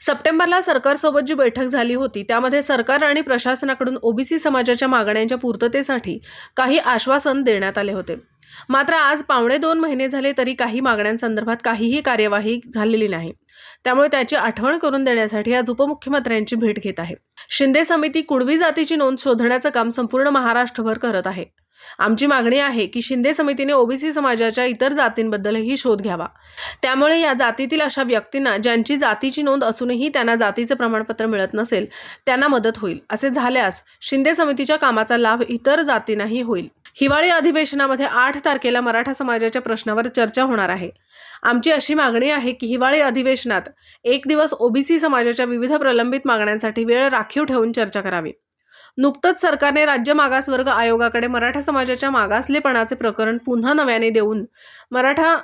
सप्टेंबरला सरकारसोबत जी बैठक झाली होती त्यामध्ये सरकार आणि प्रशासनाकडून ओबीसी समाजाच्या मागण्यांच्या पूर्ततेसाठी काही आश्वासन देण्यात आले होते। मात्र आज पावणे 2 महिने झाले तरी काही मागण्यांसंदर्भात काहीही कार्यवाही झालेली नाही। त्यामुळे त्याची आठवण करून देण्यासाठी आज उपमुख्यमंत्र्यांची भेट घेत आहे। शिंदे समिती कुणबी जातीची नोंद शोधण्याचं काम संपूर्ण महाराष्ट्रभर करत आहे। आमची मागणी आहे की शिंदे समितीने ओबीसी समाजाच्या इतर जातींबद्दलही शोध घ्यावा। त्यामुळे या जातीतील अशा व्यक्तींना ज्यांची जातीची नोंद असूनही त्यांना जातीचे प्रमाणपत्र मिळत नसेल त्यांना मदत होईल। असे झाल्यास शिंदे समितीच्या कामाचा लाभ इतर जातींनाही होईल। हिवाळी अधिवेशनामध्ये 8 तारखेला मराठा समाजाच्या प्रश्नावर चर्चा होणार आहे। आमची अशी मागणी आहे की हिवाळी अधिवेशनात एक दिवस ओबीसी समाजाच्या विविध प्रलंबित मागण्यांसाठी वेळ राखीव ठेवून चर्चा करावी। नुकतंच सरकारने राज्य मागासवर्ग आयोगाकडे मराठा समाजाच्या मागासलेपणाचे प्रकरण पुन्हा नव्याने देऊन मराठा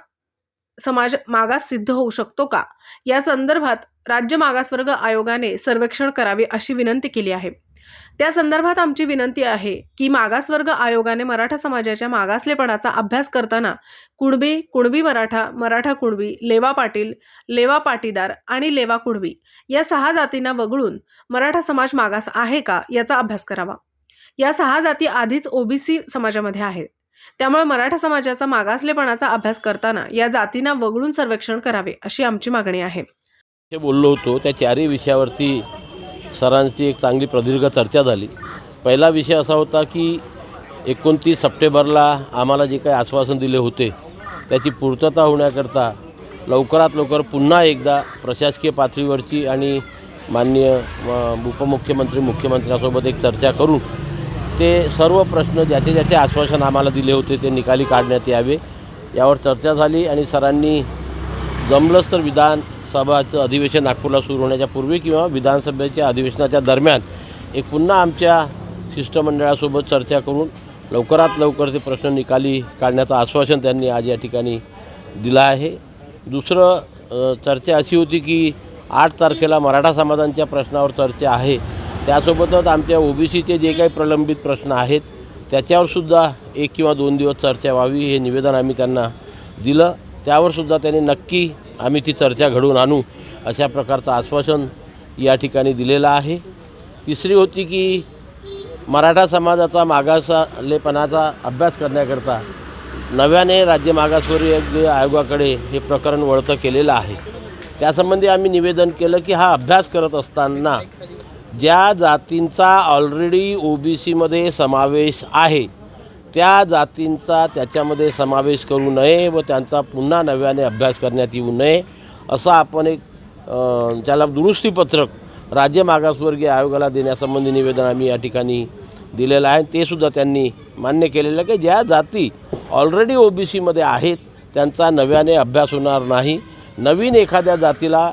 समाज मागास सिद्ध होऊ शकतो का या संदर्भात राज्य मागासवर्ग आयोगाने सर्वेक्षण करावे अशी विनंती केली आहे। त्या संदर्भात आमची विनंती आहे की मागासवर्ग आयोगाने मराठा समाजाच्या मागासलेपणाचा अभ्यास करताना कुणबी मराठा, मराठा कुणबी, लेवा पाटील, लेवा पाटीदार आणि लेवा कुणबी या 6 जातींना वगळून मराठा समाज मागास आहे का याचा अभ्यास करावा। या 6 जाती आधीच ओबीसी समाजामध्ये आहेत। त्यामुळे मराठा समाजाचा मागासलेपणाचा अभ्यास करताना या जातींना वगळून सर्वेक्षण करावे अशी आमची मागणी आहे। जे बोललो होतो त्या चारही विषयावरती सरांची एक चांगली प्रदीर्घ चर्चा झाली। पहिला विषय असा होता की 29 सप्टेंबरला आम्हाला जे काही आश्वासन दिले होते त्याची पूर्तता होण्याकरता लवकरात लवकर पुन्हा एकदा प्रशासकीय पातळीवरची आणि माननीय उपमुख्यमंत्री मुख्यमंत्र्यांसोबत एक चर्चा करून ते सर्व प्रश्न ज्याचे आश्वासन आम्हाला दिले होते ते निकाली काढण्यात यावे यावर चर्चा झाली। आणि सरांनी जमलंच तर विधानसभाचं अधिवेशन नागपूरला सुरू होण्याच्या पूर्वी किंवा विधानसभेच्या अधिवेशनाच्या दरम्यान एक पुन्हा आमच्या शिष्टमंडळासोबत चर्चा करून लवकरात लवकर ते प्रश्न निकाली काढण्याचं आश्वासन त्यांनी आज या ठिकाणी दिलं आहे। दुसरं चर्चा अशी होती की 8 तारखेला मराठा समाजांच्या प्रश्नावर चर्चा आहे, त्यासोबतच आमच्या ओबीसीचे जे काही प्रलंबित प्रश्न आहेत त्याच्यावरसुद्धा 1 किंवा 2 दिवस चर्चा व्हावी हे निवेदन आम्ही त्यांना दिलं। त्यावरसुद्धा त्यांनी नक्की आम्ही ती चर्चा घडवून आणू अशा प्रकारचं आश्वासन या ठिकाणी दिलेलं आहे। तिसरी होती की मराठा समाजाचा मागासलेपणाचा अभ्यास करण्याकरता नव्याने राज्य मागासवर्ग आयोगाकडे हे प्रकरण वळतं केलेलं आहे। त्यासंबंधी आम्ही निवेदन केलं की हा अभ्यास करत असताना ज्या जातींचा ऑलरेडी ओबीसीमध्ये समावेश आहे त्या जातींचा त्याच्यामध्ये समावेश करू नये व त्यांचा पुन्हा नव्याने अभ्यास करण्यात येऊ नये असं आपण एक त्याला दुरुस्तीपत्रक राज्य मागासवर्गीय आयोगाला देण्यासंबंधी निवेदन आम्ही या ठिकाणी दिलेलं आहे। ते सुद्धा त्यांनी मान्य केलेलं आहे की ज्या जाती ऑलरेडी ओबीसीमध्ये आहेत त्यांचा नव्याने अभ्यास होणार नाही। नवीन एखाद्या जातीला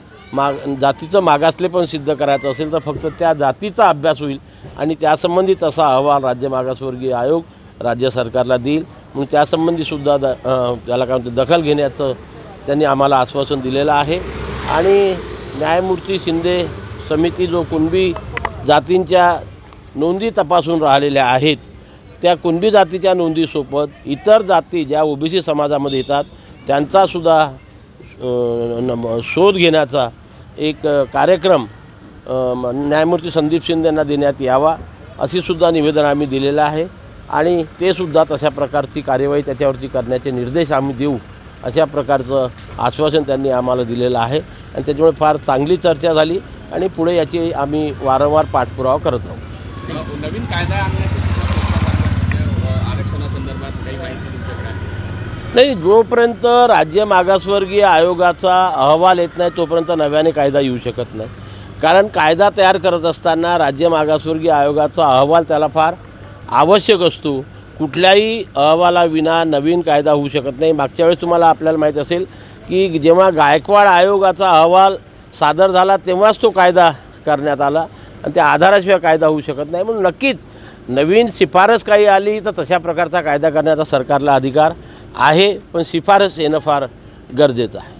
जातीचं मागासलेपण सिद्ध करायचं असेल तर फक्त त्या जातीचा अभ्यास होईल आणि त्यासंबंधी तसा अहवाल राज्य मागासवर्गीय आयोग राज्य सरकारला देईल। म्हणून त्यासंबंधीसुद्धा त्याला काय म्हणते दखल घेण्याचं त्यांनी आम्हाला आश्वासन दिलेलं आहे। आणि न्यायमूर्ती शिंदे समिती जो कुणबी जातींच्या नोंदी तपासून राहिलेल्या आहेत त्या कुणबी जातीच्या नोंदीसोबत इतर जाती ज्या ओबीसी समाजामध्ये येतात त्यांचासुद्धा शोध घेण्याचा एक कार्यक्रम न्यायमूर्ती संदीप शिंदे यांना देण्यात यावा अशी सुद्धा निवेदन आम्ही दिलेलं आहे। आणि ते सुद्धा तशा प्रकारची कार्यवाही त्याच्यावरती करण्याचे निर्देश आम्ही देऊ अशा प्रकारचं आश्वासन त्यांनी आम्हाला दिलेलं आहे। आणि त्याच्यामुळे फार चांगली चर्चा झाली आणि पुढे याची आम्ही वारंवार पाठपुरावा करत राहू। नवीन कायदा आरक्षणासंदर्भात काही माहिती तुमच्याकडे नाही, जोपर्यंत राज्य मागासवर्गीय आयोगाचा अहवाल येत नाही तोपर्यंत नव्याने कायदा येऊ शकत नाही। कारण कायदा तयार करत असताना राज्य मागासवर्गीय आयोगाचा अहवाल त्याला फार आवश्यक असतो। कुठल्याही अहवालाविना नवीन कायदा होऊ शकत नाही। मागच्या वेळेस तुम्हाला आपल्याला माहीत असेल की जेव्हा गायकवाड आयोगाचा अहवाल सादर झाला तेव्हाच तो कायदा करण्यात आला आणि त्या आधाराशिवाय कायदा होऊ शकत नाही। म्हणून नक्कीच नवीन शिफारस काही आली तर तशा प्रकारचा कायदा करण्याचा सरकारला अधिकार आहे, पण शिफारस येणं फार गरजेचं आहे।